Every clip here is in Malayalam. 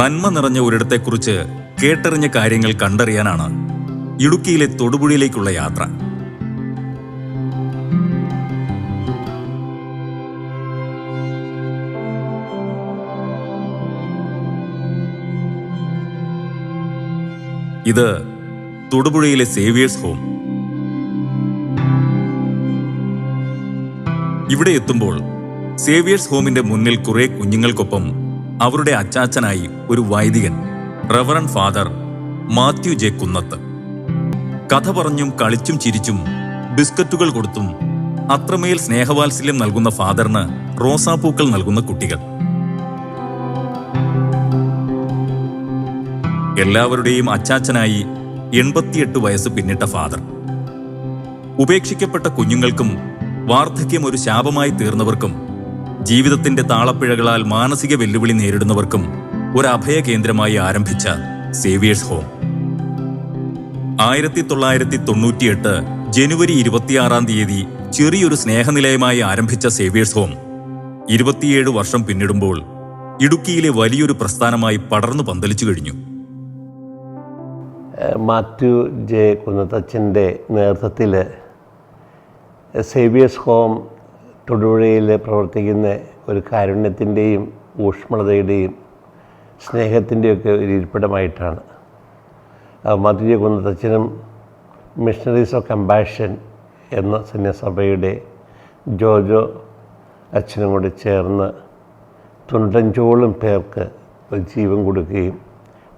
നന്മ നിറഞ്ഞ ഒരിടത്തെക്കുറിച്ച് കേട്ടറിഞ്ഞ കാര്യങ്ങൾ കണ്ടറിയാനാണ് ഇടുക്കിയിലെ തൊടുപുഴയിലേക്കുള്ള യാത്ര. ഇത് തൊടുപുഴയിലെ സേവിയേഴ്സ് ഹോം. ഇവിടെ എത്തുമ്പോൾ സേവിയേഴ്സ് ഹോമിന്റെ മുന്നിൽ കുറെ കുഞ്ഞുങ്ങൾക്കൊപ്പം അവരുടെ അച്ചാച്ചനായി ഒരു വൈദികൻ, റവറൻഡ് ഫാദർ മാത്യു ജെ കുന്നത്ത്. കഥ പറഞ്ഞും കളിച്ചും ചിരിച്ചും ബിസ്ക്കറ്റുകൾ കൊടുത്തും അത്രമേൽ സ്നേഹവാത്സല്യം നൽകുന്ന ഫാദറിന് റോസാപ്പൂക്കൾ നൽകുന്ന കുട്ടികൾ. എല്ലാവരുടെയും അച്ചാച്ചനായി 88 വയസ്സ് പിന്നിട്ട ഫാദർ. ഉപേക്ഷിക്കപ്പെട്ട കുഞ്ഞുങ്ങൾക്കും വാർദ്ധക്യം ഒരു ശാപമായി തീർന്നവർക്കും ജീവിതത്തിന്റെ താളപ്പിഴകളാൽ മാനസിക വെല്ലുവിളി നേരിടുന്നവർക്കും ഒരു അഭയ കേന്ദ്രമായി ആരംഭിച്ച സേവിയേഴ്സ് ഹോം. 1998 ജനുവരി 26 ചെറിയൊരു സ്നേഹനിലയമായി ആരംഭിച്ച സേവിയേഴ്സ് ഹോം 27 വർഷം പിന്നിടുമ്പോൾ ഇടുക്കിയിലെ വലിയൊരു പ്രസ്ഥാനമായി പടർന്നു പന്തലിച്ചു കഴിഞ്ഞു. മാത്യു ജെ കുന്നത്തച്ഛൻ്റെ നേതൃത്വത്തിൽ സേവിയേഴ്സ് ഹോം തൊടുപുഴയിൽ പ്രവർത്തിക്കുന്ന ഒരു കാരുണ്യത്തിൻ്റെയും ഊഷ്മളതയുടെയും സ്നേഹത്തിൻ്റെയൊക്കെ ഒരു ഇരിപ്പിടമായിട്ടാണ്. മാത്യു ജെ കുന്നത്തച്ഛനും മിഷണറീസ് ഓഫ് കമ്പാഷൻ എന്ന സന്യാസഭയുടെ ജോജോ അച്ഛനും കൂടി ചേർന്ന് 95ഓളം പേർക്ക് ഒരു ജീവൻ കൊടുക്കുകയും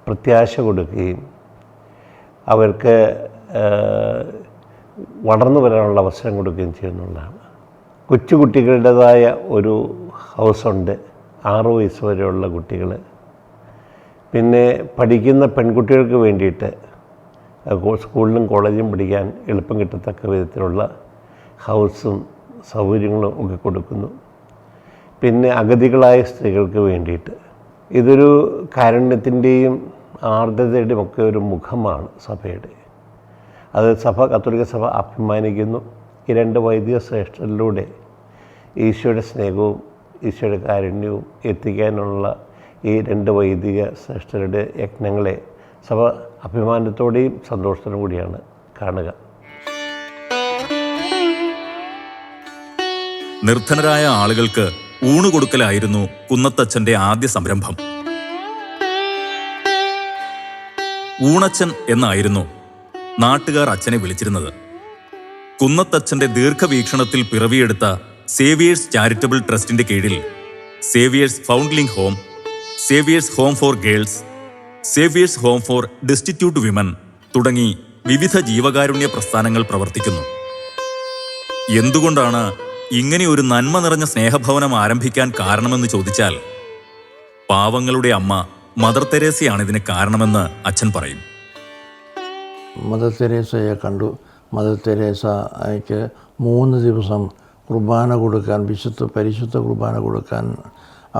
പ്രത്യാശ കൊടുക്കുകയും അവർക്ക് വളർന്നു വരാനുള്ള അവസരം കൊടുക്കുകയും ചെയ്യുന്നുള്ളതാണ്. കൊച്ചുകുട്ടികളുടേതായ ഒരു ഹൗസുണ്ട്, 6 വയസ്സ് വരെയുള്ള കുട്ടികൾ. പിന്നെ പഠിക്കുന്ന പെൺകുട്ടികൾക്ക് വേണ്ടിയിട്ട് സ്കൂളിലും കോളേജിലും പഠിക്കാൻ എളുപ്പം കിട്ടത്തക്ക വിധത്തിലുള്ള ഹൗസും സൗകര്യങ്ങളും ഒക്കെ കൊടുക്കുന്നു. പിന്നെ അഗതികളായ സ്ത്രീകൾക്ക് വേണ്ടിയിട്ട് ഇതൊരു കാരുണ്യത്തിൻ്റെയും ആർദ്രതയുടെയും ഒക്കെ ഒരു മുഖമാണ് സഭയുടെ. അത് കത്തോലിക്ക സഭ അഭിമാനിക്കുന്നു. ഈ 2 വൈദിക ശ്രേഷ്ഠരിലൂടെ ഈശോയുടെ സ്നേഹവും ഈശോയുടെ കാരുണ്യവും എത്തിക്കാനുള്ള ഈ 2 വൈദിക ശ്രേഷ്ഠരുടെ യജ്ഞങ്ങളെ സഭ അഭിമാനത്തോടെയും സന്തോഷത്തോടും കൂടിയാണ് കാണുക. നിർധനരായ ആളുകൾക്ക് ഊണുകൊടുക്കലായിരുന്നു കുന്നത്തച്ഛന്റെ ആദ്യ സംരംഭം. ഊണച്ചൻ എന്നായിരുന്നു നാട്ടുകാർ അച്ഛനെ വിളിച്ചിരുന്നത്. കുന്നത്തച്ഛന്റെ ദീർഘവീക്ഷണത്തിൽ പിറവിയെടുത്ത സേവിയേഴ്സ് ചാരിറ്റബിൾ ട്രസ്റ്റിന്റെ കീഴിൽ Xavier's foundling home, Xavier's home for girls, Xavier's home for destitute women തുടങ്ങി വിവിധ ജീവകാരുണ്യ പ്രസ്ഥാനങ്ങൾ പ്രവർത്തിക്കുന്നു. എന്തുകൊണ്ടാണ് ഇങ്ങനെ ഒരു നന്മ നിറഞ്ഞ സ്നേഹഭവനം ആരംഭിക്കാൻ കാരണമെന്ന് ചോദിച്ചാൽ പാവങ്ങളുടെ അമ്മ മദർ തെരേസയാണ് ഇതിന് കാരണമെന്ന് അച്ഛൻ പറയും. മദർ തെരേസയെ കണ്ടു. മദർ തെരേസയ്ക്ക് 3 ദിവസം കുർബാന കൊടുക്കാൻ, പരിശുദ്ധ കുർബാന കൊടുക്കാൻ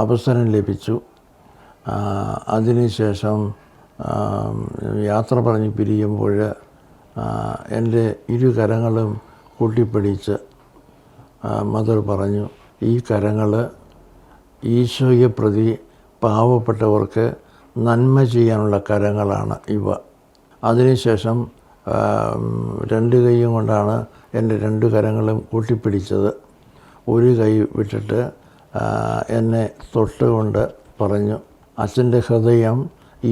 അവസരം ലഭിച്ചു. അതിനുശേഷം യാത്ര പറഞ്ഞ് പിരിയുമ്പോൾ എൻ്റെ 2 കരങ്ങളും കൂട്ടിപ്പിടിച്ച് മദർ പറഞ്ഞു, ഈ കരങ്ങൾ ഈശോയെ പ്രതി പാവപ്പെട്ടവർക്ക് നന്മ ചെയ്യാനുള്ള കരങ്ങളാണ് ഇവ. അതിനുശേഷം 2 കൈയും കൊണ്ടാണ് എൻ്റെ 2 കരങ്ങളും കൂട്ടിപ്പിടിച്ചത്. ഒരു കൈ വിട്ടിട്ട് എന്നെ തൊട്ടുകൊണ്ട് പറഞ്ഞു, അച്ഛൻ്റെ ഹൃദയം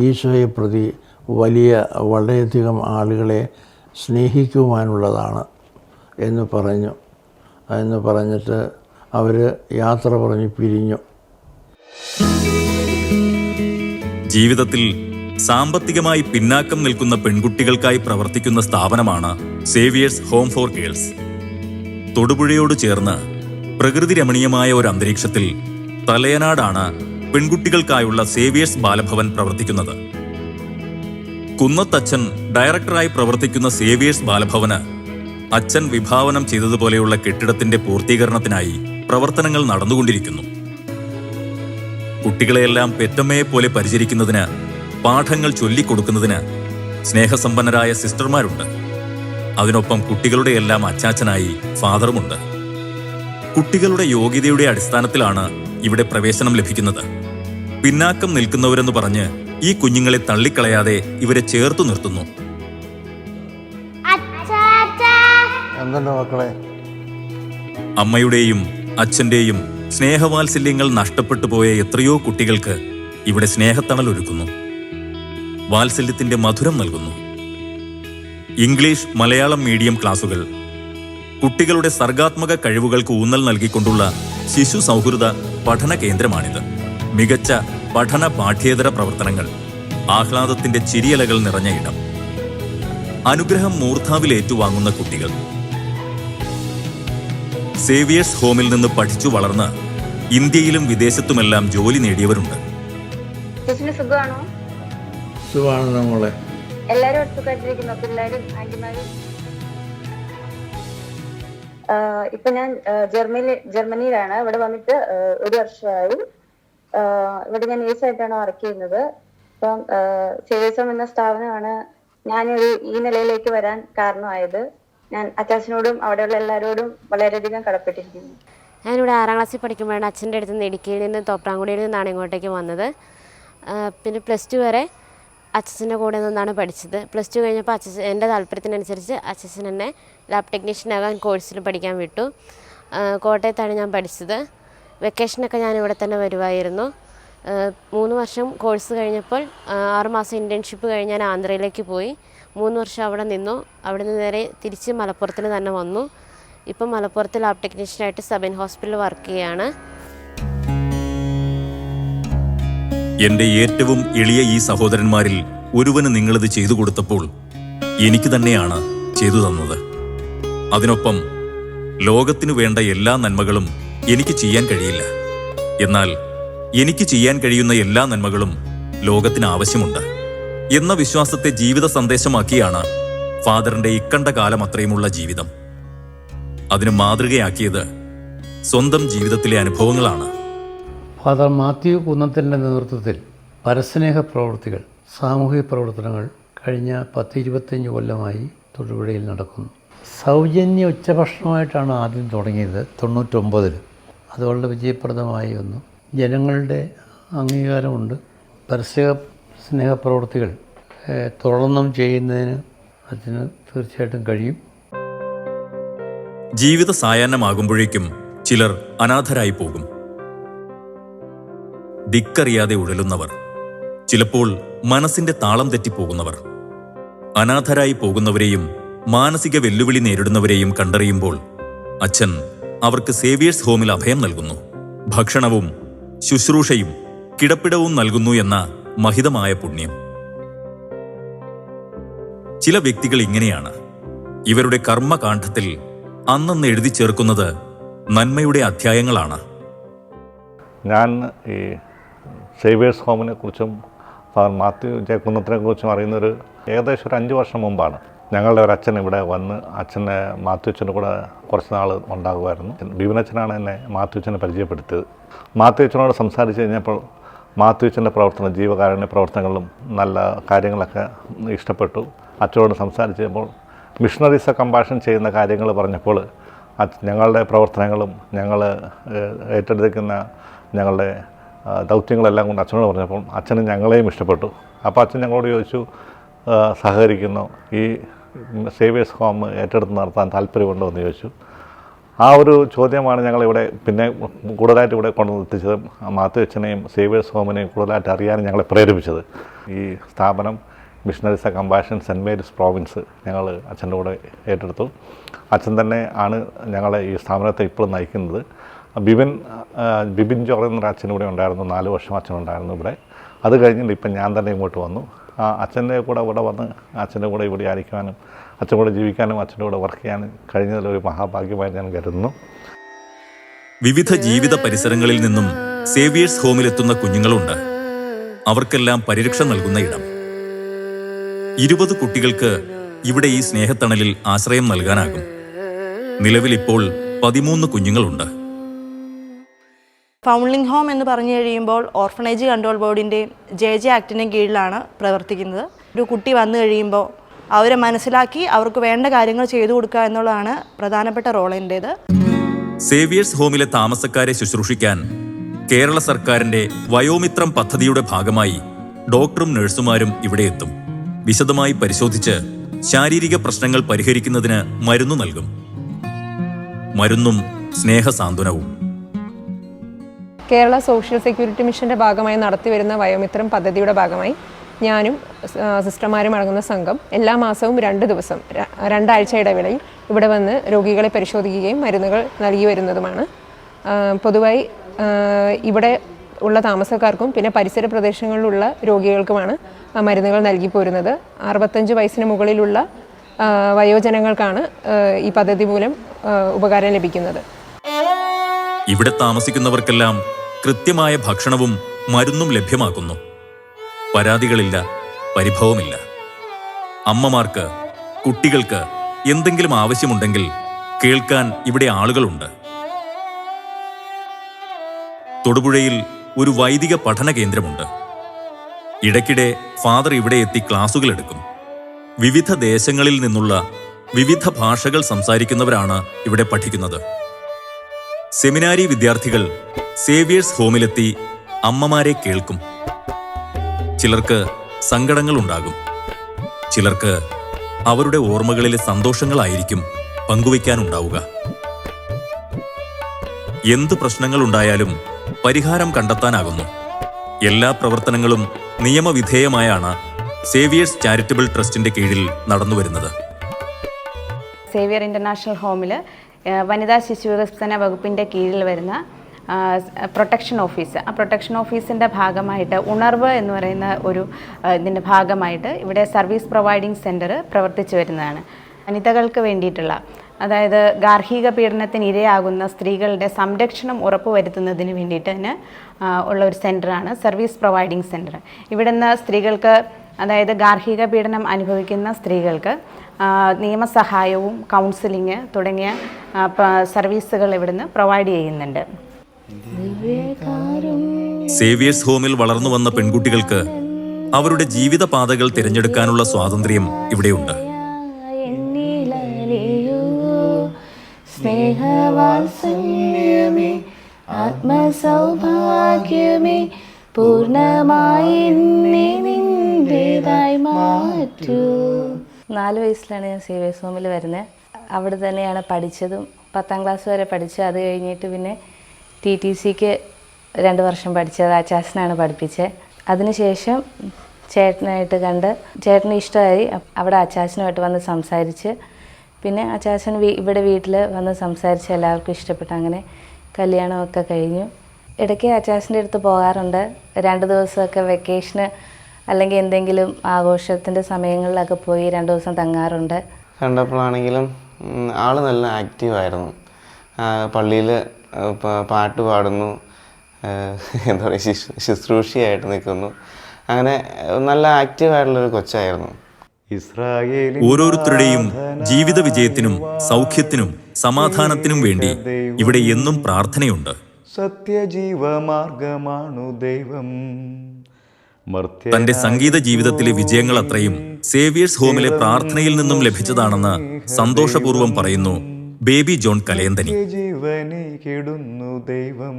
ഈശോയെ പ്രതി വളരെയധികം ആളുകളെ സ്നേഹിക്കുവാനുള്ളതാണ് എന്ന് പറഞ്ഞിട്ട് അവർ യാത്ര പറഞ്ഞ് പിരിഞ്ഞു. ജീവിതത്തിൽ സാമ്പത്തികമായി പിന്നാക്കം നിൽക്കുന്ന പെൺകുട്ടികൾക്കായി പ്രവർത്തിക്കുന്ന സ്ഥാപനമാണ് സേവിയേഴ്സ് ഹോം ഫോർ ഗേൾസ്. തൊടുപുഴയോട് ചേർന്ന് പ്രകൃതി രമണീയമായ ഒരു അന്തരീക്ഷത്തിൽ തലയനാടാണ് പെൺകുട്ടികൾക്കായുള്ള സേവിയേഴ്സ് ബാലഭവൻ പ്രവർത്തിക്കുന്നത്. കുന്നത്തച്ഛൻ ഡയറക്ടറായി പ്രവർത്തിക്കുന്ന സേവിയേഴ്സ് ബാലഭവന് അച്ഛൻ വിഭാവനം ചെയ്തതുപോലെയുള്ള കെട്ടിടത്തിന്റെ പൂർത്തീകരണത്തിനായി പ്രവർത്തനങ്ങൾ നടന്നുകൊണ്ടിരിക്കുന്നു. കുട്ടികളെയെല്ലാം പെറ്റമ്മയെപ്പോലെ പരിചരിക്കുന്നതിന്, പാഠങ്ങൾ ചൊല്ലിക്കൊടുക്കുന്നതിന് സ്നേഹസമ്പന്നരായ സിസ്റ്റർമാരുണ്ട്. അതിനൊപ്പം കുട്ടികളുടെ എല്ലാം അച്ചാച്ചനായി ഫാദറുമുണ്ട്. കുട്ടികളുടെ യോഗ്യതയുടെ അടിസ്ഥാനത്തിലാണ് ഇവിടെ പ്രവേശനം ലഭിക്കുന്നത്. പിന്നാക്കം നിൽക്കുന്നവരെന്ന് പറഞ്ഞ് ഈ കുഞ്ഞുങ്ങളെ തള്ളിക്കളയാതെ ഇവരെ ചേർത്തു നിർത്തുന്നു. എന്തുണ്ട് മക്കളെ? അമ്മയുടെയും അച്ഛന്റെയും സ്നേഹവാത്സല്യങ്ങൾ നഷ്ടപ്പെട്ടു പോയ എത്രയോ കുട്ടികൾക്ക് ഇവിടെ സ്നേഹത്തണൽ ഒരുക്കുന്നു, വാത്സല്യത്തിന്റെ മധുരം നൽകുന്നു. ഇംഗ്ലീഷ് മലയാളം മീഡിയം ക്ലാസുകൾ, കുട്ടികളുടെ സർഗാത്മക കഴിവുകൾക്ക് ഊന്നൽ നൽകിക്കൊണ്ടുള്ള ശിശു സൗഹൃദ പഠന കേന്ദ്രമാണിത്. മികച്ച പഠന പാഠ്യേതര പ്രവർത്തനങ്ങൾ, ആഹ്ലാദത്തിന്റെ ചിരിയലകൾ നിറഞ്ഞ ഇടം, അനുഗ്രഹം മൂർധാവിൽ ഏറ്റുവാങ്ങുന്ന കുട്ടികൾ. സേവിയേഴ്സ് ഹോമിൽ നിന്ന് പഠിച്ചു വളർന്ന് ഇന്ത്യയിലും വിദേശത്തുമെല്ലാം ജോലി നേടിയവരുണ്ട്. സുഖമാണല്ലോ മോളെ. എല്ലാരും ഒത്തുകാട്ടിരിക്കുന്നു, പിള്ളേരും ആന്റിമാരും. ഇപ്പൊ ഞാൻ ജർമ്മനിയിലാണ്. ഇവിടെ വന്നിട്ട് 1 വർഷമായി. ഇവിടെ ഞാൻ നേഴ്സായിട്ടാണ് വർക്ക് ചെയ്യുന്നത്. ഇപ്പം സേവിയേഴ്സ് ഹോം എന്ന സ്ഥാപനമാണ് ഞാനൊരു ഈ നിലയിലേക്ക് വരാൻ കാരണമായത്. ഞാൻ അച്ചാച്ചനോടും അവിടെയുള്ള എല്ലാവരോടും വളരെയധികം കടപ്പെട്ടിരിക്കുന്നു. ഞാനിവിടെ 6ാം ക്ലാസ്സിൽ പഠിക്കുമ്പോഴാണ് അച്ഛൻ്റെ അടുത്ത് നിന്ന് ഇടുക്കിയിൽ നിന്ന് തോപ്രാംകുടിയിൽ നിന്നാണ് ഇങ്ങോട്ടേക്ക് വന്നത്. പിന്നെ +2 വരെ അച്ഛൻ്റെ കൂടെ നിന്നാണ് പഠിച്ചത്. +2 കഴിഞ്ഞപ്പോൾ എൻ്റെ താല്പര്യത്തിനനുസരിച്ച് അച്ഛൻ എന്നെ ലാബ് ടെക്നീഷ്യനാകാൻ കോഴ്സിന് പഠിക്കാൻ വിട്ടു. കോട്ടയത്താണ് ഞാൻ പഠിച്ചത്. വെക്കേഷനൊക്കെ ഞാൻ ഇവിടെ തന്നെ വരുമായിരുന്നു. 3 വർഷം കോഴ്സ് കഴിഞ്ഞപ്പോൾ 6 മാസം ഇൻറ്റേൺഷിപ്പ് കഴിഞ്ഞ് ഞാൻ ആന്ധ്രയിലേക്ക് പോയി. 3 വർഷം അവിടെ നിന്നു. അവിടെ നിന്ന് നേരെ തിരിച്ച് മലപ്പുറത്തിന് തന്നെ വന്നു. ഇപ്പം മലപ്പുറത്ത് ലാബ് ടെക്നീഷ്യനായിട്ട് സബൈൻ ഹോസ്പിറ്റലിൽ വർക്ക് ചെയ്യുകയാണ്. എന്റെ ഏറ്റവും എളിയ ഈ സഹോദരന്മാരിൽ ഒരുവന് നിങ്ങളിത് ചെയ്തു കൊടുത്തപ്പോൾ എനിക്ക് തന്നെയാണ് ചെയ്തു തന്നത്. അതിനൊപ്പം ലോകത്തിനു വേണ്ട എല്ലാ നന്മകളും എനിക്ക് ചെയ്യാൻ കഴിയില്ല. എന്നാൽ എനിക്ക് ചെയ്യാൻ കഴിയുന്ന എല്ലാ നന്മകളും ലോകത്തിന് ആവശ്യമുണ്ട് എന്ന വിശ്വാസത്തെ ജീവിത സന്ദേശമാക്കിയാണ് ഫാദറിന്റെ ഇക്കണ്ട കാലം അത്രയുമുള്ള ജീവിതം. അതിന് മാതൃകയാക്കിയത് സ്വന്തം ജീവിതത്തിലെ അനുഭവങ്ങളാണ്. ഫാദർ മാത്യു കുന്നത്തിൻ്റെ നേതൃത്വത്തിൽ പരസ്നേഹ പ്രവൃത്തികൾ, സാമൂഹിക പ്രവർത്തനങ്ങൾ കഴിഞ്ഞ 10-25 കൊല്ലമായി തൊടുപുഴയിൽ നടക്കുന്നു. സൗജന്യ ഉച്ചഭക്ഷണമായിട്ടാണ് ആദ്യം തുടങ്ങിയത് 99-ൽ. അത് വളരെ വിജയപ്രദമായി വന്നു. ജനങ്ങളുടെ അംഗീകാരമുണ്ട്. സ്നേഹപ്രവൃത്തികൾ തുടർന്നും ചെയ്യുന്നതിന് അതിന് തീർച്ചയായിട്ടും കഴിയും. ജീവിത സായാഹ്നമാകുമ്പോഴേക്കും ചിലർ അനാഥരായി പോകും. ദിക്കറിയാതെ ഉഴലുന്നവർ, ചിലപ്പോൾ മനസ്സിന്റെ താളം തെറ്റിപ്പോകുന്നവർ. അനാഥരായി പോകുന്നവരെയും മാനസിക വെല്ലുവിളി നേരിടുന്നവരെയും കണ്ടറിയുമ്പോൾ അച്ഛൻ അവർക്ക് സേവിയേഴ്സ് ഹോമിൽ അഭയം നൽകുന്നു. ഭക്ഷണവും ശുശ്രൂഷയും കിടപ്പിടവും നൽകുന്നു എന്ന മഹിതമായ പുണ്യം. ചില വ്യക്തികൾ ഇങ്ങനെയാണ്. ഇവരുടെ കർമ്മകാണ്ഡത്തിൽ അന്നന്ന് എഴുതി ചേർക്കുന്നത് നന്മയുടെ അധ്യായങ്ങളാണ്. ഞാൻ ഈ സേവിയേഴ്സ് ഹോമിനെ കുറിച്ചും ഫാദർ മാത്യു ജെ കുന്നത്തിനെ കുറിച്ചും അറിയുന്നൊരു ഏകദേശം 5 വർഷം മുമ്പാണ്. ഞങ്ങളുടെ ഒരു അച്ഛൻ ഇവിടെ വന്ന് അച്ഛനെ മാത്യു അച്ഛൻ്റെ കൂടെ കുറച്ച് നാൾ ഉണ്ടാകുമായിരുന്നു. ബിബിനച്ഛനാണ് എന്നെ മാത്യു അച്ഛനെ പരിചയപ്പെടുത്തിയത്. മാത്യു അച്ഛനോട് സംസാരിച്ച് കഴിഞ്ഞപ്പോൾ മാത്യു അച്ഛൻ്റെ പ്രവർത്തനം, ജീവകാരുണ്യ പ്രവർത്തനങ്ങളും നല്ല കാര്യങ്ങളൊക്കെ ഇഷ്ടപ്പെട്ടു. അച്ഛനോട് സംസാരിച്ചപ്പോൾ മിഷണറീസ് കമ്പാഷൻ ചെയ്യുന്ന കാര്യങ്ങൾ പറഞ്ഞപ്പോൾ ഞങ്ങളുടെ പ്രവർത്തനങ്ങളും ഞങ്ങൾ ഏറ്റെടുക്കുന്ന ഞങ്ങളുടെ ദൗത്യങ്ങളെല്ലാം കൊണ്ട് അച്ഛനോട് പറഞ്ഞപ്പോൾ അച്ഛന് ഞങ്ങളെയും ഇഷ്ടപ്പെട്ടു. അപ്പോൾ അച്ഛൻ ഞങ്ങളോട് ചോദിച്ചു, സഹകരിക്കുന്നു, ഈ സേവിയേഴ്സ് ഹോം ഏറ്റെടുത്ത് നടത്താൻ താല്പര്യമുണ്ടോ എന്ന് ചോദിച്ചു. ആ ഒരു ചോദ്യമാണ് ഞങ്ങളിവിടെ പിന്നെ കൂടുതലായിട്ട് ഇവിടെ കൊണ്ടെത്തിച്ചത്. മാത്യു അച്ഛനെയും സേവിയേഴ്സ് ഹോമിനെയും കൂടുതലായിട്ട് അറിയാൻ ഞങ്ങളെ പ്രേരിപ്പിച്ചത്. ഈ സ്ഥാപനം Missionaries Compassion Saint Mary's Province ഞങ്ങൾ അച്ഛൻ്റെ കൂടെ ഏറ്റെടുത്തു. അച്ഛൻ തന്നെ ആണ് ഞങ്ങളെ ഈ സ്ഥാപനത്തെ ഇപ്പോഴും നയിക്കുന്നത്. ബിബിൻ ജോർ എന്നൊരു അച്ഛൻ ഇവിടെ ഉണ്ടായിരുന്നു. 4 വർഷം അച്ഛനുണ്ടായിരുന്നു ഇവിടെ. അത് കഴിഞ്ഞിട്ട് ഇപ്പം ഞാൻ തന്നെ ഇങ്ങോട്ട് വന്നു. അച്ഛൻ്റെ കൂടെ ഇവിടെ വന്ന് അച്ഛൻ്റെ കൂടെ ഇവിടെ ആയിരിക്കാനും അച്ഛൻ്റെ കൂടെ ജീവിക്കാനും അച്ഛൻ്റെ കൂടെ വർക്ക് ചെയ്യാനും കഴിഞ്ഞതിലൊരു മഹാഭാഗ്യമായി ഞാൻ കരുതുന്നു. വിവിധ ജീവിത പരിസരങ്ങളിൽ നിന്നും സേവിയേഴ്സ് ഹോമിലെത്തുന്ന കുഞ്ഞുങ്ങളുണ്ട്. അവർക്കെല്ലാം പരിരക്ഷ നൽകുന്ന ഇടം. 20 കുട്ടികൾക്ക് ഇവിടെ ഈ സ്നേഹത്തണലിൽ ആശ്രയം നൽകാനാകും. നിലവിൽ ഇപ്പോൾ 13 കുഞ്ഞുങ്ങളുണ്ട്. ഫൗണ്ട്ലിംഗ് ഹോം എന്ന് പറഞ്ഞു കഴിയുമ്പോൾ ഓർഫനേജ് കൺട്രോൾ ബോർഡിൻ്റെയും JJ ആക്ടിൻ്റെയും കീഴിലാണ് പ്രവർത്തിക്കുന്നത്. ഒരു കുട്ടി വന്നു കഴിയുമ്പോൾ അവരെ മനസ്സിലാക്കി അവർക്ക് വേണ്ട കാര്യങ്ങൾ ചെയ്തു കൊടുക്കുക എന്നുള്ളതാണ് പ്രധാനപ്പെട്ട റോൾ എൻ്റേത്. സേവിയേഴ്സ് ഹോമിലെ താമസക്കാരെ ശുശ്രൂഷിക്കാൻ കേരള സർക്കാരിന്റെ വയോമിത്രം പദ്ധതിയുടെ ഭാഗമായി ഡോക്ടറും നഴ്സുമാരും ഇവിടെ എത്തും. വിശദമായി പരിശോധിച്ച് ശാരീരിക പ്രശ്നങ്ങൾ പരിഹരിക്കുന്നതിന് മരുന്നു നൽകും. മരുന്നും സ്നേഹസാന്ത്വനവും. കേരള സോഷ്യൽ സെക്യൂരിറ്റി മിഷൻ്റെ ഭാഗമായി നടത്തിവരുന്ന വയോമിത്രം പദ്ധതിയുടെ ഭാഗമായി ഞാനും സിസ്റ്റർമാരും അടങ്ങുന്ന സംഘം എല്ലാ മാസവും 2 ദിവസം 2 ആഴ്ച ഇടവേളയിൽ ഇവിടെ വന്ന് രോഗികളെ പരിശോധിക്കുകയും മരുന്നുകൾ നൽകി വരുന്നതുമാണ്. പൊതുവായി ഇവിടെ ഉള്ള താമസക്കാർക്കും പിന്നെ പരിസര പ്രദേശങ്ങളിലുള്ള രോഗികൾക്കുമാണ് മരുന്നുകൾ നൽകി പോരുന്നത്. 65 വയസ്സിന് മുകളിലുള്ള വയോജനങ്ങൾക്കാണ് ഈ പദ്ധതി മൂലം ഉപകാരം ലഭിക്കുന്നത്. ഇവിടെ താമസിക്കുന്നവർക്കെല്ലാം കൃത്യമായ ഭക്ഷണവും മരുന്നും ലഭ്യമാക്കുന്നു. പരാതികളില്ല, പരിഭവമില്ല. അമ്മമാർക്ക്, കുട്ടികൾക്ക് എന്തെങ്കിലും ആവശ്യമുണ്ടെങ്കിൽ കേൾക്കാൻ ഇവിടെ ആളുകളുണ്ട്. തൊടുപുഴയിൽ ഒരു വൈദിക പഠന കേന്ദ്രമുണ്ട്. ഇടയ്ക്കിടെ ഫാദർ ഇവിടെ എത്തി ക്ലാസുകൾ എടുക്കും. വിവിധ ദേശങ്ങളിൽ നിന്നുള്ള വിവിധ ഭാഷകൾ സംസാരിക്കുന്നവരാണ് ഇവിടെ പഠിക്കുന്നത്. സെമിനാരി വിദ്യാർത്ഥികൾ സേവിയേഴ്സ് ഹോമിലെത്തി അമ്മമാരെ കേൾക്കും. ചിലർക്ക് സങ്കടങ്ങളുണ്ടാകും, ചിലർക്ക് അവരുടെ ഓർമ്മകളിലെ സന്തോഷങ്ങളായിരിക്കും പങ്കുവയ്ക്കാനുണ്ടാവുക. എന്ത് പ്രശ്നങ്ങളുണ്ടായാലും പരിഹാരം കണ്ടെത്താനാകുന്നു. എല്ലാ പ്രവർത്തനങ്ങളും നിയമവിധേയമായാണ് സേവിയേഴ്സ് ചാരിറ്റബിൾ ട്രസ്റ്റിന്റെ കീഴിൽ നടന്നുവരുന്നത്. സേവിയർ ഇൻ്റർനാഷണൽ ഹോമിൽ വനിതാ ശിശു വികസന വകുപ്പിൻ്റെ കീഴിൽ വരുന്ന പ്രൊട്ടക്ഷൻ ഓഫീസ്, ആ പ്രൊട്ടക്ഷൻ ഓഫീസിൻ്റെ ഭാഗമായിട്ട് ഉണർവ് എന്ന് പറയുന്ന ഒരു ഇതിൻ്റെ ഭാഗമായിട്ട് ഇവിടെ സർവീസ് പ്രൊവൈഡിംഗ് സെൻറ്റർ പ്രവർത്തിച്ചു വരുന്നതാണ്. വനിതകൾക്ക് വേണ്ടിയിട്ടുള്ള, അതായത് ഗാർഹിക പീഡനത്തിന് ഇരയാകുന്ന സ്ത്രീകളുടെ സംരക്ഷണം ഉറപ്പുവരുത്തുന്നതിന് വേണ്ടിയിട്ട് തന്നെ ഉള്ള ഒരു സെൻറ്ററാണ് സർവീസ് പ്രൊവൈഡിംഗ് സെൻറ്റർ. ഇവിടുന്ന് സ്ത്രീകൾക്ക്, അതായത് ഗാർഹിക പീഡനം അനുഭവിക്കുന്ന സ്ത്രീകൾക്ക് നിയമസഹായവും കൗൺസിലിംഗ് തുടങ്ങിയ സർവീസുകൾ ഇവിടുന്ന് പ്രൊവൈഡ് ചെയ്യുന്നുണ്ട്. സേവിയേഴ്സ് ഹോമിൽ വളർന്നു വന്ന പെൺകുട്ടികൾക്ക് അവരുടെ ജീവിത പാതകൾ തിരഞ്ഞെടുക്കാനുള്ള സ്വാതന്ത്ര്യം ഇവിടെയുണ്ട്. സ്നേഹവാത്സല്യമേ, ആത്മസൗഭാഗ്യമേ, പൂർണ്ണമായി നിന്റേതായി മാറ്റൂ. 4 വയസ്സിലാണ് ഞാൻ സേവിയേഴ്സ് ഹോമിൽ വരുന്നത്. അവിടെ തന്നെയാണ് പഠിച്ചതും. 10ാം ക്ലാസ് വരെ പഠിച്ചു. അത് കഴിഞ്ഞിട്ട് പിന്നെ TTCക്ക് 2 വർഷം പഠിച്ചത് അച്ചാച്ചനാണ് പഠിപ്പിച്ചത്. അതിനുശേഷം ചേട്ടനായിട്ട് കണ്ട് ചേട്ടന് ഇഷ്ടമായി. അവിടെ അച്ചാച്ചനുമായിട്ട് വന്ന് സംസാരിച്ച്, പിന്നെ അച്ചാച്ചൻ ഇവിടെ വീട്ടിൽ വന്ന് സംസാരിച്ച് എല്ലാവർക്കും ഇഷ്ടപ്പെട്ടു. അങ്ങനെ കല്യാണമൊക്കെ കഴിഞ്ഞു. ഇടയ്ക്ക് അച്ചാച്ചൻ്റെ അടുത്ത് പോകാറുണ്ട്. 2 ദിവസമൊക്കെ വെക്കേഷന് അല്ലെങ്കിൽ എന്തെങ്കിലും ആഘോഷത്തിൻ്റെ സമയങ്ങളിലൊക്കെ പോയി 2 ദിവസം തങ്ങാറുണ്ട്. കണ്ടപ്പോഴാണെങ്കിലും ആൾ നല്ല ആക്റ്റീവായിരുന്നു. പള്ളിയിൽ പാട്ട് പാടുന്നു, എന്താ പറയുക, ശുശ്രൂഷയായിട്ട് നിൽക്കുന്നു. അങ്ങനെ നല്ല ആക്റ്റീവായിട്ടുള്ളൊരു കൊച്ചായിരുന്നു. ഓരോരുത്തരുടെയും ജീവിത വിജയത്തിനും സൗഖ്യത്തിനും സമാധാനത്തിനും വേണ്ടി ഇവിടെ എന്നും പ്രാർത്ഥനയുണ്ട്. സത്യജീവമാർഗമാണു ദൈവം. തന്റെ സംഗീത ജീവിതത്തിലെ വിജയങ്ങൾ അത്രയും സേവിയേഴ്സ് ഹോമിലെ പ്രാർത്ഥനയിൽ നിന്നും ലഭിച്ചതാണെന്ന് സന്തോഷപൂർവ്വം പറയുന്നു ബേബി ജോൺ കലയന്തനി. ജീവനിക്കിടുന്നു ദൈവം.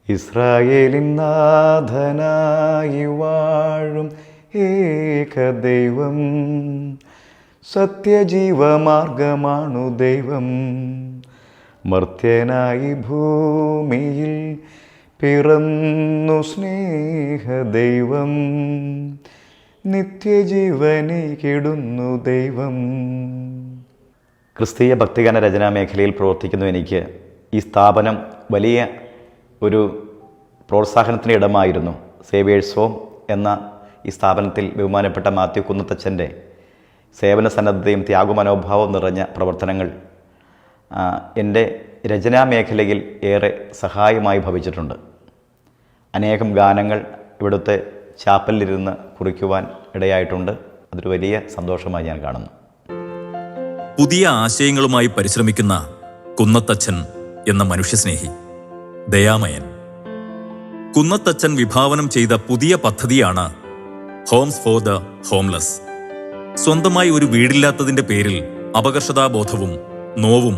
ഇസ്രായേലിൻ നാഥനായി വാഴും ഏകദൈവം. സത്യജീവമാർഗമാണു ദൈവം. മർത്യനായി ഭൂമിയിൽ പിറന്നു സ്നേഹദൈവം. നിത്യജീവനിക്കിടുന്നു ദൈവം. ക്രിസ്തീയ ഭക്തിഗാന രചനാ മേഖലയിൽ പ്രവർത്തിക്കുന്നു എനിക്ക് ഈ സ്ഥാപനം വലിയ ഒരു പ്രോത്സാഹനത്തിന് ഇടമായിരുന്നു. സേവിയേഴ്സ് ഹോം എന്ന ഈ സ്ഥാപനത്തിൽ ബഹുമാനപ്പെട്ട മാത്യു കുന്നത്തച്ഛൻ്റെ സേവന സന്നദ്ധതയും ത്യാഗമനോഭാവവും നിറഞ്ഞ പ്രവർത്തനങ്ങൾ എൻ്റെ രചനാ മേഖലയിൽ ഏറെ സഹായമായി ഭവിച്ചിട്ടുണ്ട്. അനേകം ഗാനങ്ങൾ ഇവിടുത്തെ ചാപ്പലിലിരുന്ന് കുറിക്കുവാൻ ഇടയായിട്ടുണ്ട്. അതൊരു വലിയ സന്തോഷമായി ഞാൻ കാണുന്നു. പുതിയ ആശയങ്ങളുമായി പരിശ്രമിക്കുന്ന കുന്നത്തച്ഛൻ എന്ന മനുഷ്യസ്നേഹി, ദയാമയൻ. കുന്നത്തച്ഛൻ വിഭാവനം ചെയ്ത പുതിയ പദ്ധതിയാണ് ഹോംസ് ഫോർ ദ ഹോംലെസ്. സ്വന്തമായി ഒരു വീടില്ലാത്തതിന്റെ പേരിൽ അപകർഷതാബോധവും നോവും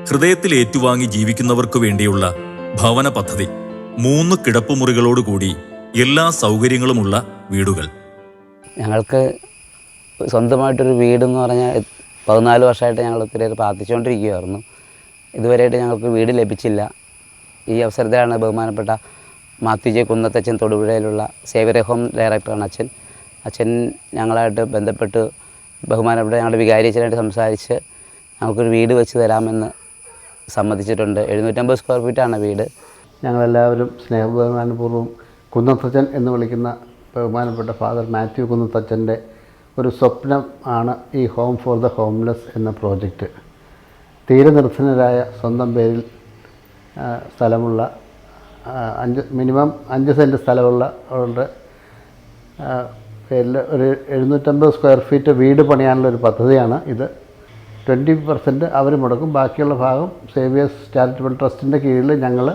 ഹൃദയത്തിൽ ഏറ്റുവാങ്ങി ജീവിക്കുന്നവർക്കു വേണ്ടിയുള്ള ഭവന പദ്ധതി 3 കിടപ്പുമുറികളോടുകൂടി എല്ലാ സൗകര്യങ്ങളുമുള്ള വീടുകൾ. ഞങ്ങൾക്ക് സ്വന്തമായിട്ടൊരു വീടെന്ന് പറഞ്ഞാൽ 14 വർഷമായിട്ട് ഞങ്ങൾ ഒത്തിരി പ്രാർത്ഥിച്ചുകൊണ്ടിരിക്കുകയായിരുന്നു. ഇതുവരെയായിട്ട് ഞങ്ങൾക്ക് വീട് ലഭിച്ചില്ല. ഈ അവസരത്തിലാണ് ബഹുമാനപ്പെട്ട മാത്യു ജെ കുന്നത്തച്ഛൻ തൊടുപുഴയിലുള്ള സേവ്യർ ഹോം ഡയറക്ടറാണ് അച്ഛൻ ഞങ്ങളായിട്ട് ബന്ധപ്പെട്ട് ബഹുമാനപ്പെട്ട ഞങ്ങളുടെ വികാരിയച്ഛനായിട്ട് സംസാരിച്ച് ഞങ്ങൾക്കൊരു വീട് വെച്ച് തരാമെന്ന് സമ്മതിച്ചിട്ടുണ്ട്. 750 സ്ക്വയർ ഫീറ്റാണ് വീട്. ഞങ്ങളെല്ലാവരും സ്നേഹബഹുമാനപൂർവ്വം കുന്നത്തച്ഛൻ എന്ന് വിളിക്കുന്ന ബഹുമാനപ്പെട്ട ഫാദർ മാത്യു കുന്നത്തച്ഛൻ്റെ ഒരു സ്വപ്നം ആണ് ഈ ഹോം ഫോർ ദ ഹോംലെസ് എന്ന പ്രോജക്റ്റ്. തീരെ നിർധനരായ സ്വന്തം പേരിൽ സ്ഥലമുള്ള മിനിമം 5 സെൻറ്റ് സ്ഥലമുള്ള അവരുടെ പേരിൽ ഒരു 750 സ്ക്വയർ ഫീറ്റ് വീട് പണിയാനുള്ളൊരു പദ്ധതിയാണ് ഇത്. 20% അവർ മുടക്കും, ബാക്കിയുള്ള ഭാഗം സേവിയേഴ്സ് ചാരിറ്റബിൾ ട്രസ്റ്റിൻ്റെ കീഴിൽ ഞങ്ങൾ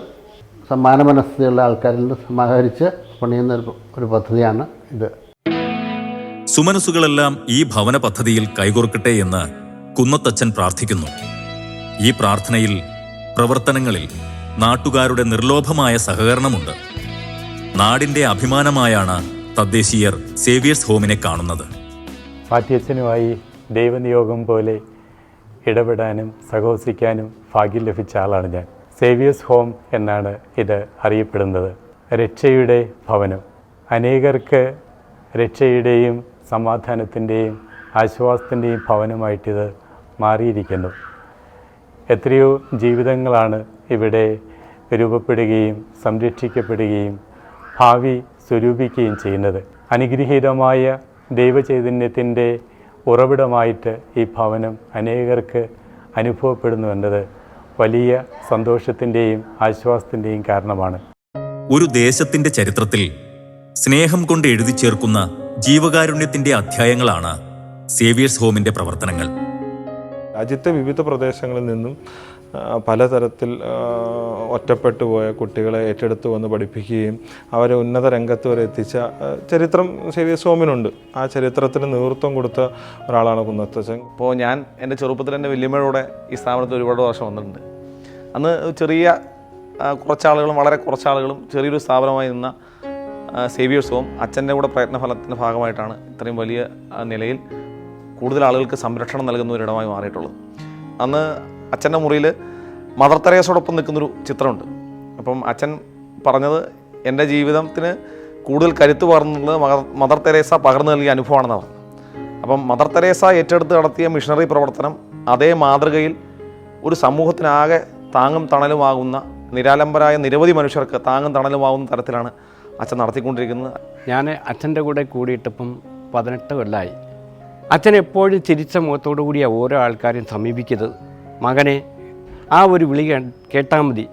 സമ്മാന മനസ്ഥിതിയുള്ള ആൾക്കാരിൽ നിന്ന് സമാഹരിച്ച് പണിയുന്ന ഒരു പദ്ധതിയാണ് ഇത്. സുമനസ്സുകളെല്ലാം ഈ ഭവന പദ്ധതിയിൽ കൈകോർക്കട്ടെ എന്ന് കുന്നത്തച്ഛൻ പ്രാർത്ഥിക്കുന്നു. ഈ പ്രാർത്ഥനയിൽ, പ്രവർത്തനങ്ങളിൽ നാട്ടുകാരുടെ നിർലോഭമായ സഹകരണമുണ്ട്. നാടിന്റെ അഭിമാനമായാണ് തദ്ദേശീയർ സേവിയേഴ്സ് ഹോമിനെ കാണുന്നത്. മാത്യച്ഛനുമായി ദൈവനിയോഗം പോലെ ഇടപെടാനും സഹവസിക്കാനും ഭാഗ്യം ലഭിച്ച ആളാണ് ഞാൻ. സേവിയേഴ്സ് ഹോം എന്നാണ് ഇത് അറിയപ്പെടുന്നത്. രക്ഷയുടെ ഭവനം. അനേകർക്ക് രക്ഷയുടെയും സമാധാനത്തിൻ്റെയും ആശ്വാസത്തിൻ്റെയും ഭവനമായിട്ടിത് മാറിയിരിക്കുന്നു. എത്രയോ ജീവിതങ്ങളാണ് ഇവിടെ രൂപപ്പെടുകയും സംരക്ഷിക്കപ്പെടുകയും ഭാവി സ്വരൂപിക്കുകയും ചെയ്യുന്നത്. അനുഗ്രഹീതമായ ദൈവചൈതന്യത്തിൻ്റെ ഉറവിടമായിട്ട് ഈ ഭവനം അനേകർക്ക് അനുഭവപ്പെടുന്നു എന്നത് വലിയ സന്തോഷത്തിൻ്റെയും ആശ്വാസത്തിൻ്റെയും കാരണമാണ്. ഒരു ദേശത്തിന്റെ ചരിത്രത്തിൽ സ്നേഹം കൊണ്ട് എഴുതി ചേർക്കുന്ന ജീവകാരുണ്യത്തിന്റെ അധ്യായങ്ങളാണ് സേവിയേഴ്സ് ഹോമിന്റെ പ്രവർത്തനങ്ങൾ. രാജ്യത്തെ വിവിധ പ്രദേശങ്ങളിൽ നിന്നും പലതരത്തിൽ ഒറ്റപ്പെട്ടു പോയ കുട്ടികളെ ഏറ്റെടുത്ത് വന്ന് പഠിപ്പിക്കുകയും അവരെ ഉന്നത രംഗത്ത് വരെ എത്തിച്ച ചരിത്രം സേവിയേഴ്സ് ഹോമിനുണ്ട്. ആ ചരിത്രത്തിന് നേതൃത്വം കൊടുത്ത ഒരാളാണ് കുന്നത്തച്ഛൻ. അപ്പോൾ ഞാൻ എൻ്റെ ചെറുപ്പത്തിൽ എൻ്റെ വല്യമ്മയോടെ ഈ സ്ഥാപനത്തിൽ ഒരുപാട് വർഷം വന്നിട്ടുണ്ട്. അന്ന് ചെറിയ കുറച്ചാളുകളും വളരെ കുറച്ചാളുകളും ചെറിയൊരു സ്ഥാപനമായി നിന്ന സേവിയേഴ്സ് ഹോം അച്ഛൻ്റെ കൂടെ പ്രയത്നഫലത്തിൻ്റെ ഭാഗമായിട്ടാണ് ഇത്രയും വലിയ നിലയിൽ കൂടുതൽ ആളുകൾക്ക് സംരക്ഷണം നൽകുന്ന ഒരിടമായി മാറിയിട്ടുള്ളത്. അന്ന് അച്ഛൻ്റെ മുറിയിൽ മദർ തെരേസയോടൊപ്പം നിൽക്കുന്നൊരു ചിത്രമുണ്ട്. അപ്പം അച്ഛൻ പറഞ്ഞത് എൻ്റെ ജീവിതത്തിന് കൂടുതൽ കരുത്ത് പകർന്നുള്ളത് മദർ തെരേസ പകർന്നു നൽകിയ അനുഭവമാണെന്ന് പറഞ്ഞു. അപ്പം മദർ തെരേസ ഏറ്റെടുത്ത് നടത്തിയ മിഷണറി പ്രവർത്തനം അതേ മാതൃകയിൽ ഒരു സമൂഹത്തിനാകെ താങ്ങും തണലുമാകുന്ന നിരാലംബരായ നിരവധി മനുഷ്യർക്ക് താങ്ങും തണലുമാകുന്ന തരത്തിലാണ് അച്ഛൻ നടത്തിക്കൊണ്ടിരിക്കുന്നത്. ഞാൻ അച്ഛൻ്റെ കൂടെ കൂടിയിട്ടിപ്പം 18 കൊല്ലമായി. അച്ഛൻ എപ്പോഴും ചിരിച്ച മുഖത്തോടു കൂടിയാണ് ഓരോ ആൾക്കാരെയും സമീപിക്കുന്നത്. മകനെ, ആ ഒരു വിളി കേട്ടാൽ മതി.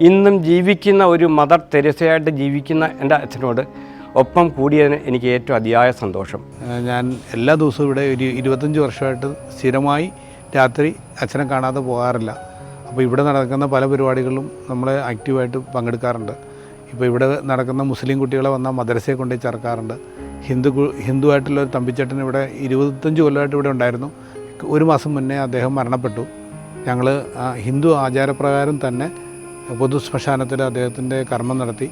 ഇന്നും ജീവിക്കുന്ന ഒരു മദർ തെരേസയായിട്ട് ജീവിക്കുന്ന എൻ്റെ അച്ഛനോട് ഒപ്പം കൂടിയതിന് എനിക്ക് ഏറ്റവും അതിയായ സന്തോഷം. ഞാൻ എല്ലാ ദിവസവും ഇവിടെ ഒരു 25 വർഷമായിട്ട് സ്ഥിരമായി രാത്രി അച്ഛനെ കാണാതെ പോകാറില്ല. അപ്പോൾ ഇവിടെ നടക്കുന്ന പല പരിപാടികളിലും നമ്മൾ ആക്റ്റീവായിട്ട് പങ്കെടുക്കാറുണ്ട്. ഇപ്പോൾ ഇവിടെ നടക്കുന്ന മുസ്ലിം കുട്ടികളെ വന്നാൽ മദ്രസയെ കൊണ്ടുപോയി ചേർക്കാറുണ്ട്. ഹിന്ദുവായിട്ടുള്ള ഒരു തമ്പിച്ചേട്ടൻ ഇവിടെ 25 കൊല്ലമായിട്ട് ഇവിടെ ഉണ്ടായിരുന്നു. 1 മാസം മുന്നേ അദ്ദേഹം മരണപ്പെട്ടു. ഞങ്ങൾ ഹിന്ദു ആചാരപ്രകാരം തന്നെ പൊതു ശ്മശാനത്തിൽ അദ്ദേഹത്തിൻ്റെ കർമ്മം നടത്തി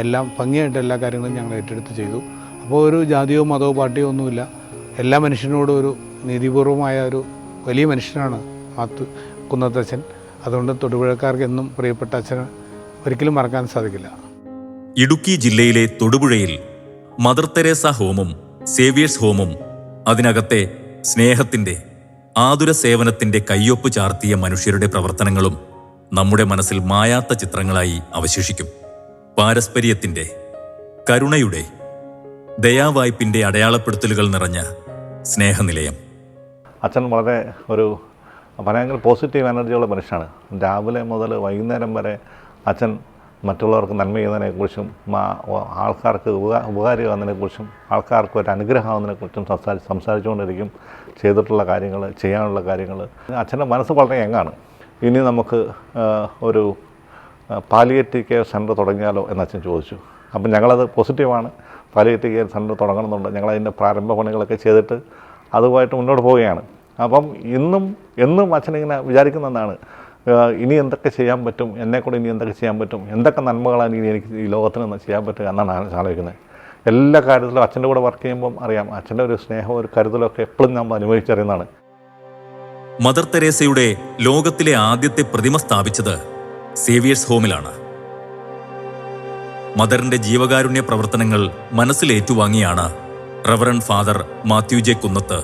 എല്ലാം ഭംഗിയായിട്ട് എല്ലാ കാര്യങ്ങളും ഞങ്ങൾ ഏറ്റെടുത്ത് ചെയ്തു. അപ്പോൾ ഒരു ജാതിയോ മതമോ പാർട്ടിയോ ഒന്നുമില്ല. എല്ലാ മനുഷ്യനോടും ഒരു നീതിപൂർവമായ ഒരു വലിയ മനുഷ്യനാണ് മാത്യു കുന്നത്തച്ഛൻ. അതുകൊണ്ട് തൊടുപുഴക്കാർക്ക് എന്നും പ്രിയപ്പെട്ട അച്ഛന് ഒരിക്കലും മറക്കാൻ സാധിക്കില്ല. ഇടുക്കി ജില്ലയിലെ തൊടുപുഴയിൽ മദർ തെരേസ ഹോമും സേവിയേഴ്സ് ഹോമും അതിനകത്തെ സ്നേഹത്തിന്റെ ആതുര സേവനത്തിന്റെ കയ്യൊപ്പ് ചാർത്തിയ മനുഷ്യരുടെ പ്രവർത്തനങ്ങളും നമ്മുടെ മനസ്സിൽ മായാത്ത ചിത്രങ്ങളായി അവശേഷിക്കും. പാരസ്പര്യത്തിന്റെ, കരുണയുടെ, ദയാവായ്പിന്റെ അടയാളപ്പെടുത്തലുകൾ നിറഞ്ഞ സ്നേഹനിലയം. അച്ഛൻ വളരെ ഒരു ഭയങ്കര പോസിറ്റീവ് എനർജിയുള്ള മനുഷ്യനാണ്. രാവിലെ മുതൽ വൈകുന്നേരം വരെ അച്ഛൻ മറ്റുള്ളവർക്ക് നന്മ ചെയ്യുന്നതിനെക്കുറിച്ചും ആൾക്കാർക്ക് ഉപകാരമാകുന്നതിനെക്കുറിച്ചും ആൾക്കാർക്ക് ഒരു അനുഗ്രഹമാകുന്നതിനെക്കുറിച്ചും സംസാരിച്ചുകൊണ്ടിരിക്കും. ചെയ്തിട്ടുള്ള കാര്യങ്ങൾ, ചെയ്യാനുള്ള കാര്യങ്ങൾ. അച്ഛൻ്റെ മനസ്സ് വളരെ യങ്ങാണ്. ഇനി നമുക്ക് ഒരു പാലിയേറ്റീവ് കെയർ സെൻറ്റർ തുടങ്ങിയാലോ എന്ന് അച്ഛൻ ചോദിച്ചു. അപ്പം ഞങ്ങളത് പോസിറ്റീവാണ്. പാലിയേറ്റീവ് കെയർ സെൻറ്റർ തുടങ്ങണമെന്നുണ്ട്. ഞങ്ങളതിൻ്റെ പ്രാരംഭ പണികളൊക്കെ ചെയ്തിട്ട് അതുമായിട്ട് മുന്നോട്ട് പോവുകയാണ്. അപ്പം എന്നും അച്ഛനിങ്ങനെ വിചാരിക്കുന്നതാണ്, ഇനി എന്തൊക്കെ ചെയ്യാൻ പറ്റും, എന്നെക്കൂടെ ഇനി എന്തൊക്കെ ചെയ്യാൻ പറ്റും, എന്തൊക്കെ നന്മകളാണ് ഇനി എനിക്ക് ഈ ലോകത്തിന് ചെയ്യാൻ പറ്റുക എന്നാണ് ആലോചിക്കുന്നത്. എല്ലാ കാര്യത്തിലും അച്ഛൻ്റെ കൂടെ വർക്ക് ചെയ്യുമ്പം അറിയാം, അച്ഛൻ്റെ ഒരു സ്നേഹവും ഒരു കരുതലൊക്കെ എപ്പോഴും നമ്മൾ അനുഭവിച്ചറിയുന്നതാണ്. മദർ തെരേസയുടെ ലോകത്തിലെ ആദ്യത്തെ പ്രതിമ സ്ഥാപിച്ചത് സേവിയേഴ്സ് ഹോമിലാണ്. മദറിന്റെ ജീവകാരുണ്യ പ്രവർത്തനങ്ങൾ മനസ്സിലേറ്റുവാങ്ങിയാണ് റവറൻഡ് ഫാദർ മാത്യു ജെ കുന്നത്ത്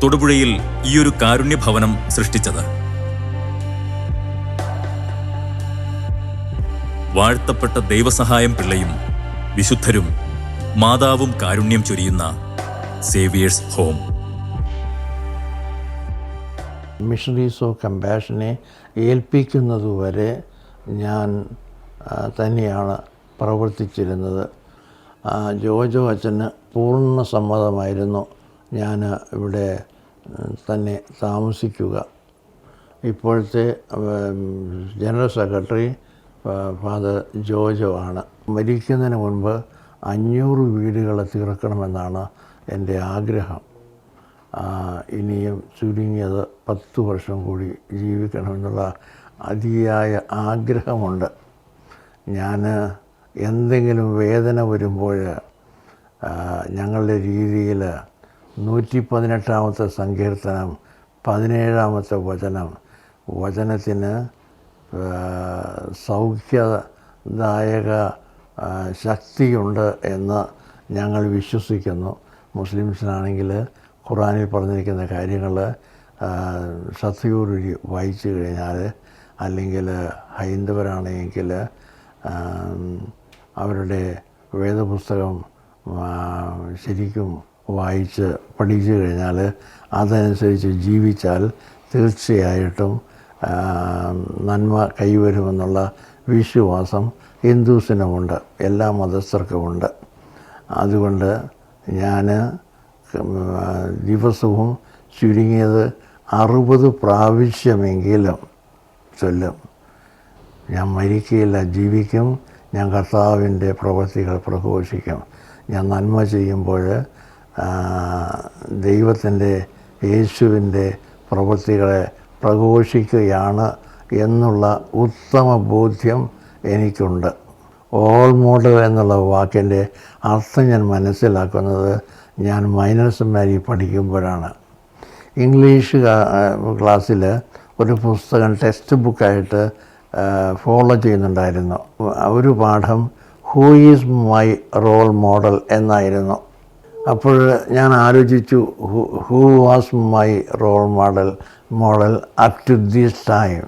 തൊടുപുഴയിൽ ഈയൊരു കാരുണ്യ ഭവനം സൃഷ്ടിച്ചത്. വാഴ്ത്തപ്പെട്ട ദൈവസഹായം പിള്ളയും വിശുദ്ധരും മാതാവും കാരുണ്യം ചൊരിയുന്ന സേവിയേഴ്സ് ഹോം. മിഷണറീസ് ഓഫ് കമ്പാഷനെ ഏൽപ്പിക്കുന്നതുവരെ ഞാൻ തന്നെയാണ് പ്രവർത്തിച്ചിരുന്നത്. ജോജോ അച്ഛന് പൂർണ്ണ സമ്മതമായിരുന്നു ഞാൻ ഇവിടെ തന്നെ താമസിക്കുക. ഇപ്പോഴത്തെ ജനറൽ സെക്രട്ടറി ഫാദർ ജോജോ ആണ്. മരിക്കുന്നതിന് മുൻപ് 500 വീടുകൾ തീർക്കണമെന്നാണ് എൻ്റെ ആഗ്രഹം. ഇനിയും ചുരുങ്ങിയത് 10 വർഷം കൂടി ജീവിക്കണമെന്നുള്ള അതിയായ ആഗ്രഹമുണ്ട്. ഞാൻ എന്തെങ്കിലും വേദന വരുമ്പോൾ ഞങ്ങളുടെ രീതിയിൽ 118-ാമത്തെ സങ്കീർത്തനം 17-ാമത്തെ വചനത്തിന് സൗഖ്യദായക ശക്തിയുണ്ട് എന്ന് ഞങ്ങൾ വിശ്വസിക്കുന്നു. മുസ്ലിംസിനാണെങ്കിൽ ഖുറാനിൽ പറഞ്ഞിരിക്കുന്ന കാര്യങ്ങൾ ശ്രദ്ധയോടുകൂടി വായിച്ചു കഴിഞ്ഞാൽ, അല്ലെങ്കിൽ ഹൈന്ദവരാണെങ്കിൽ അവരുടെ വേദപുസ്തകം ശരിക്കും വായിച്ച് പഠിച്ചു കഴിഞ്ഞാൽ അതനുസരിച്ച് ജീവിച്ചാൽ തീർച്ചയായിട്ടും നന്മ കൈവരുമെന്നുള്ള വിശ്വാസം ഹിന്ദുസിനുമുണ്ട്, എല്ലാ മതസ്ഥർക്കുമുണ്ട്. അതുകൊണ്ട് ഞാൻ ദിവസവും ചുരുങ്ങിയത് 60 പ്രാവശ്യമെങ്കിലും ചൊല്ലും. ഞാൻ മരിക്കുകയില്ല, ജീവിക്കും, ഞാൻ കർത്താവിൻ്റെ പ്രവൃത്തികൾ പ്രഘോഷിക്കും. ഞാൻ നന്മ ചെയ്യുമ്പോൾ ദൈവത്തിൻ്റെ യേശുവിൻ്റെ പ്രവൃത്തികളെ പ്രഘോഷിക്കുകയാണ് എന്നുള്ള ഉത്തമ ബോധ്യം എനിക്കുണ്ട്. ഓൾ മോഡൽ എന്നുള്ള വാക്കിൻ്റെ അർത്ഥം ഞാൻ മനസ്സിലാക്കുന്നത് ഞാൻ മൈനർ സെമിനാരി പഠിക്കുമ്പോഴാണ്. ഇംഗ്ലീഷ് ക്ലാസ്സിൽ ഒരു പുസ്തകം ടെക്സ്റ്റ് ബുക്കായിട്ട് ഫോളോ ചെയ്യുന്നുണ്ടായിരുന്നു. ഒരു പാഠം who is my role model എന്നായിരുന്നു. അപ്പോൾ ഞാൻ ആലോചിച്ചു, who was my role model up to this time.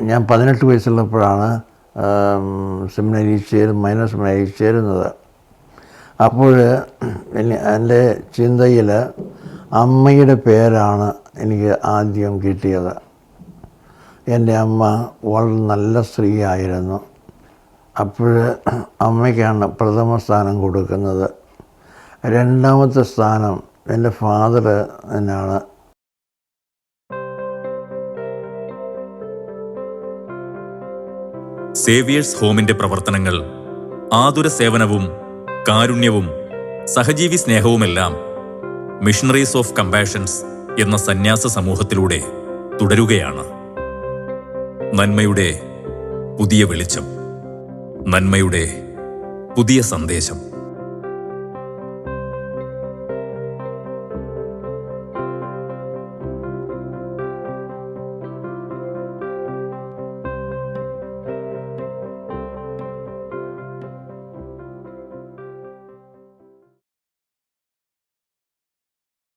ഞാൻ 18 വയസ്സുള്ളപ്പോഴാണ് മൈനർ സെമിനാരി ചേരുന്നത്. അപ്പോൾ എൻ്റെ ചിന്തയിൽ അമ്മയുടെ പേരാണ് എനിക്ക് ആദ്യം കിട്ടിയത്. എൻ്റെ അമ്മ വളരെ നല്ല സ്ത്രീയായിരുന്നു. അപ്പോൾ അമ്മയ്ക്കാണ് പ്രഥമ സ്ഥാനം കൊടുക്കുന്നത്. 2ാമത്തെ സ്ഥാനം എൻ്റെ ഫാദർ തന്നെയാണ്. സേവിയേഴ്സ് ഹോമിന്റെ പ്രവർത്തനങ്ങൾ ആതുര സേവനവും കാരുണ്യവും സഹജീവി സ്നേഹവുമെല്ലാം മിഷണറീസ് ഓഫ് കമ്പാഷൻസ് എന്ന സന്യാസ സമൂഹത്തിലൂടെ തുടരുകയാണ്. നന്മയുടെ പുതിയ വെളിച്ചം, നന്മയുടെ പുതിയ സന്ദേശം.